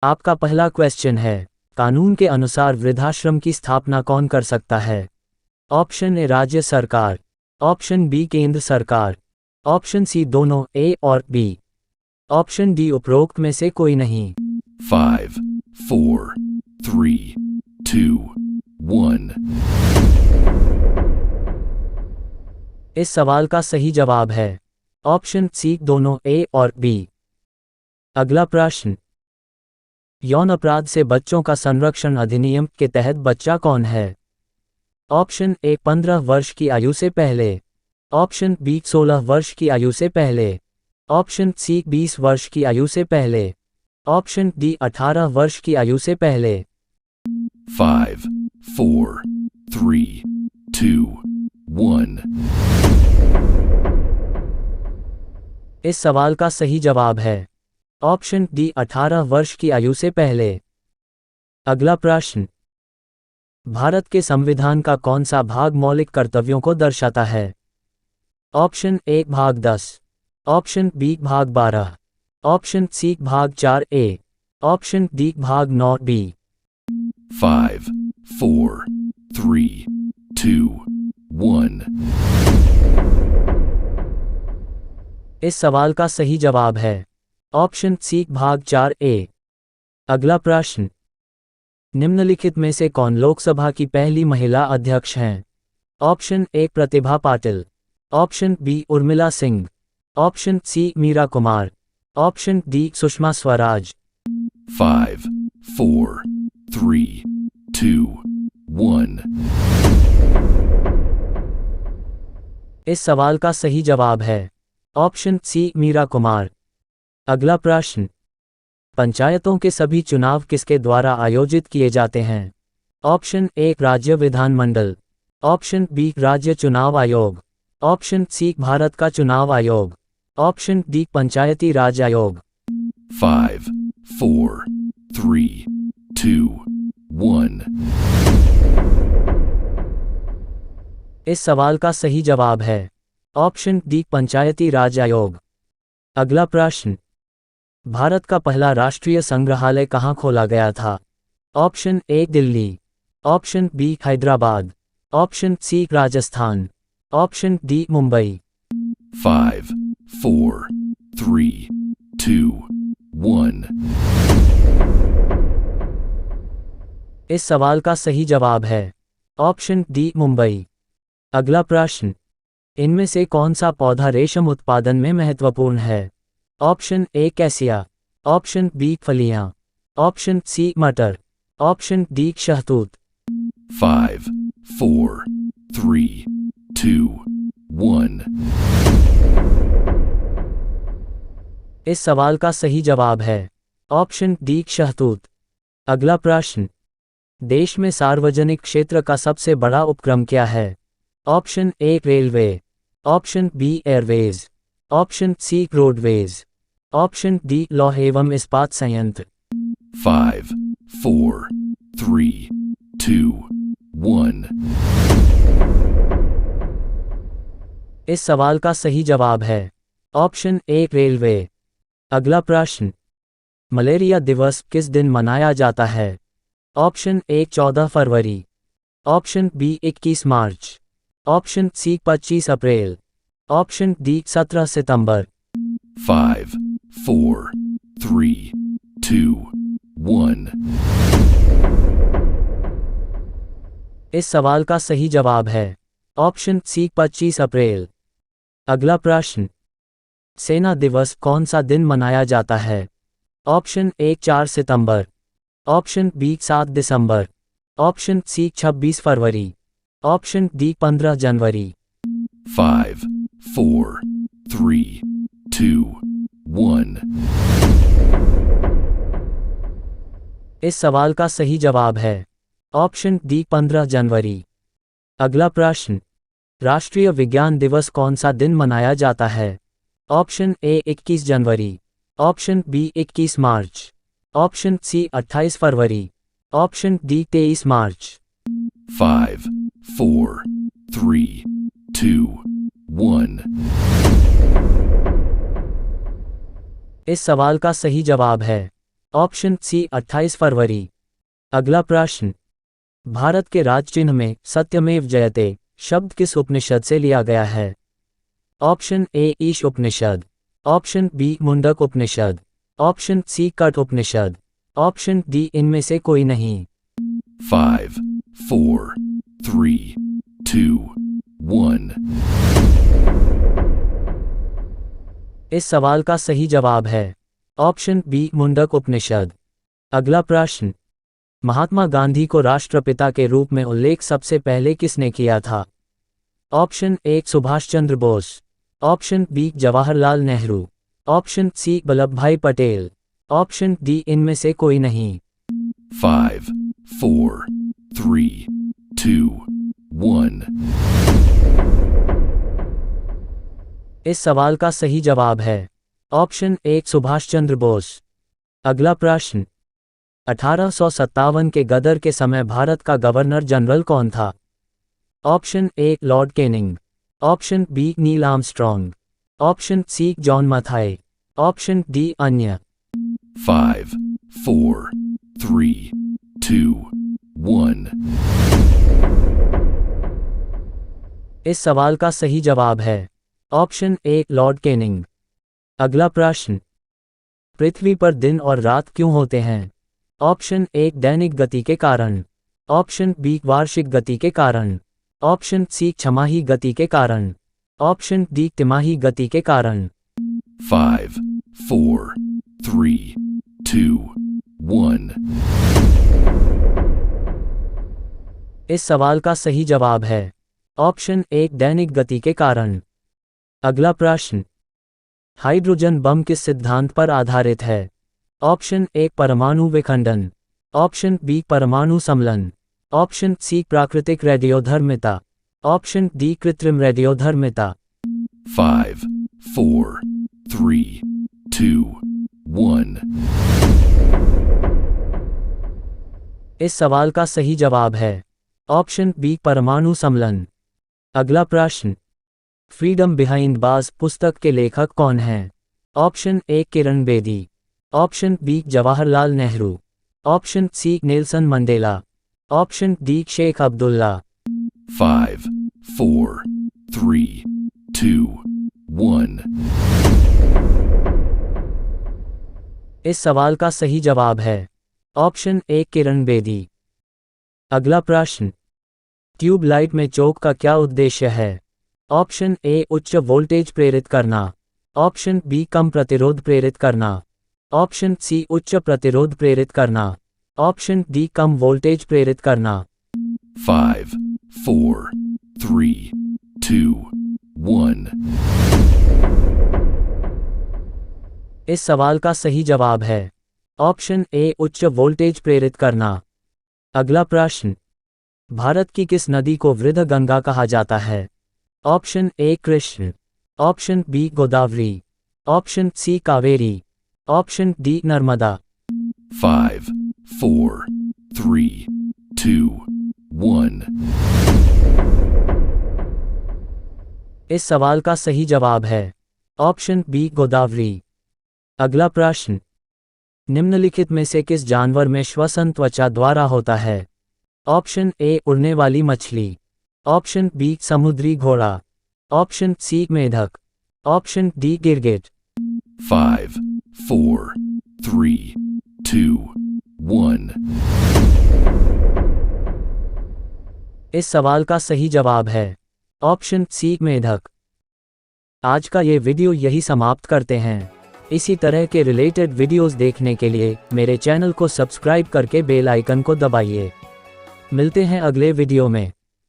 आपका पहला क्वेश्चन है, कानून के अनुसार वृद्धाश्रम की स्थापना कौन कर सकता है? ऑप्शन ए राज्य सरकार, ऑप्शन बी केंद्र सरकार, ऑप्शन सी दोनों ए और बी, ऑप्शन डी उपरोक्त में से कोई नहीं। 5, 4, 3, 2, 1। इस सवाल का सही जवाब है ऑप्शन सी दोनों ए और बी। अगला प्रश्न, यौन अपराध से बच्चों का संरक्षण अधिनियम के तहत बच्चा कौन है? ऑप्शन ए 15 वर्ष की आयु से पहले, ऑप्शन बी 16 वर्ष की आयु से पहले, ऑप्शन सी 20 वर्ष की आयु से पहले, ऑप्शन डी 18 वर्ष की आयु से पहले। 5, 4, 3, 2, 1। इस सवाल का सही जवाब है ऑप्शन डी 18 वर्ष की आयु से पहले। अगला प्रश्न, भारत के संविधान का कौन सा भाग मौलिक कर्तव्यों को दर्शाता है? ऑप्शन ए भाग 10, ऑप्शन बी भाग 12, ऑप्शन सी भाग 4A, ऑप्शन डी भाग 9B। 5, 4, 3, 2, 1। इस सवाल का सही जवाब है ऑप्शन सी भाग 4A। अगला प्रश्न, निम्नलिखित में से कौन लोकसभा की पहली महिला अध्यक्ष हैं? Option A Pratibha Patil, option B Urmila Singh, option C Meira Kumar, option D Sushma Swaraj. 5, 4, 3, 2, 1। इस सवाल का सही जवाब है ऑप्शन सी मीरा कुमार। अगला प्रश्न, पंचायतों के सभी चुनाव किसके द्वारा आयोजित किए जाते हैं? ऑप्शन ए राज्य विधानमंडल, ऑप्शन बी राज्य चुनाव आयोग, ऑप्शन सी भारत का चुनाव आयोग, ऑप्शन डी पंचायती राज आयोग। 5, 4, 3, 2, 1। इस सवाल का सही जवाब है ऑप्शन डी पंचायती राज आयोग। अगला प्रश्न, भारत का पहला राष्ट्रीय संग्रहालय कहाँ खोला गया था? Option A Delhi, option B Hyderabad, option C Rajasthan, option D Mumbai. 5, 4, 3, 2, 1। इस सवाल का सही जवाब है ऑप्शन डी मुंबई। अगला प्रश्न, इनमें से कौन सा पौधा रेशम उत्पादन में महत्वपूर्ण है? Option A cassia, option B फलियां, ऑप्शन सी मटर, ऑप्शन डी शहतूत। 5, 4, 3, 2, 1। इस सवाल का सही जवाब है ऑप्शन डी शहतूत। अगला प्रश्न, देश में सार्वजनिक क्षेत्र का सबसे बड़ा उपक्रम क्या है? Option A railway, option B airways, option C roadways, option D लौह एवं इस्पात संयंत्र। 5, 4, 3, 2, 1। इस सवाल का सही जवाब है ऑप्शन ए रेलवे। अगला प्रश्न, मलेरिया दिवस किस दिन मनाया जाता है? ऑप्शन ए 14 फरवरी, ऑप्शन बी 21 मार्च, ऑप्शन सी 25 अप्रैल, ऑप्शन डी 17 सितंबर। 5, 4, 3, 2, 1। इस सवाल का सही जवाब है ऑप्शन सी 25 अप्रैल। अगला प्रश्न, सेना दिवस कौन सा दिन मनाया जाता है? ऑप्शन ए 4 सितंबर, ऑप्शन बी 7 दिसंबर, ऑप्शन सी 26 फरवरी, ऑप्शन डी 15 जनवरी। 5, 4, 3, 2, 1। इस सवाल का सही जवाब है ऑप्शन डी 15 जनवरी। अगला प्रश्न, राष्ट्रीय विज्ञान दिवस कौन सा दिन मनाया जाता है? ऑप्शन ए 21 जनवरी, ऑप्शन बी 21 मार्च, ऑप्शन सी 28 फरवरी, ऑप्शन डी 23 मार्च। 5, 4, 3, 2, 1। इस सवाल का सही जवाब है ऑप्शन सी 28 फरवरी। अगला प्रश्न, भारत के राज चिन्ह में सत्यमेव जयते शब्द किस उपनिषद से लिया गया है? Option A Isha Upanishad, option B Mundaka Upanishad, option C Katha Upanishad, option D इनमें से कोई नहीं। 5, 4, 3, 2, 1. इस सवाल का सही जवाब है ऑप्शन बी मुंडक उपनिषद। अगला प्रश्न, महात्मा गांधी को राष्ट्रपिता के रूप में उल्लेख सबसे पहले किसने किया था? Option A Subhash Chandra Bose, option B Jawaharlal Nehru, option C Vallabhbhai Patel, option D इनमें से कोई नहीं। 5, 4, 3, 2, 1. इस सवाल का सही जवाब है ऑप्शन ए सुभाष चंद्र बोस। अगला प्रश्न, 1857 के गदर के समय भारत का गवर्नर जनरल कौन था? Option A lord Canning, option B Neil Armstrong, option C John Mathai, option D अन्य। 5, 4, 3, 2, 1. इस सवाल का सही जवाब है ऑप्शन ए लॉर्ड कैनिंग। अगला प्रश्न, पृथ्वी पर दिन और रात क्यों होते हैं? ऑप्शन ए दैनिक गति के कारण, ऑप्शन बी वार्षिक गति के कारण, ऑप्शन सी छमाही गति के कारण, ऑप्शन डी तिमाही गति के कारण। 5, 4, 3, 2, 1. इस सवाल का सही जवाब है ऑप्शन ए दैनिक गति के कारण। अगला प्रश्न, हाइड्रोजन बम किस सिद्धांत पर आधारित है? ऑप्शन ए परमाणु विखंडन, ऑप्शन बी परमाणु समलन, ऑप्शन सी प्राकृतिक रेडियोधर्मिता, ऑप्शन डी कृत्रिम रेडियोधर्मिता। 5, 4, 3, 2, 1. इस सवाल का सही जवाब है ऑप्शन बी परमाणु समलन। अगला प्रश्न, फ्रीडम बिहाइंड बार्स पुस्तक के लेखक कौन हैं? Option A Kiran Bedi, option B Jawaharlal Nehru, option C Nelson Mandela, option D Sheikh Abdullah. 5, 4, 3, 2, 1. इस सवाल का सही जवाब है ऑप्शन ए किरण बेदी। अगला प्रश्न, ट्यूबलाइट में चोक का क्या उद्देश्य है? ऑप्शन ए उच्च वोल्टेज प्रेरित करना, ऑप्शन बी कम प्रतिरोध प्रेरित करना, ऑप्शन सी उच्च प्रतिरोध प्रेरित करना, ऑप्शन डी कम वोल्टेज प्रेरित करना। 5, 4, 3, 2, 1. इस सवाल का सही जवाब है ऑप्शन ए उच्च वोल्टेज प्रेरित करना। अगला प्रश्न, भारत की किस नदी को वृद्ध गंगा कहा जाता है? Option A Krishna, option B Godavari, option C Kaveri, option D Narmada. 5, 4, 3, 2, 1. इस सवाल का सही जवाब है ऑप्शन बी गोदावरी। अगला प्रश्न, निम्नलिखित में से किस जानवर में श्वसन त्वचा द्वारा होता है? ऑप्शन ए उड़ने वाली मछली, ऑप्शन बी समुद्री घोड़ा, ऑप्शन सी मेढक, ऑप्शन डी गिरगिट। 5, 4, 3, 2, 1. इस सवाल का सही जवाब है ऑप्शन सी मेढक। आज का ये वीडियो यही समाप्त करते हैं। इसी तरह के रिलेटेड वीडियोस देखने के लिए मेरे चैनल को सब्सक्राइब करके बेल आइकन को दबाइए। मिलते हैं अगले वीडियो में।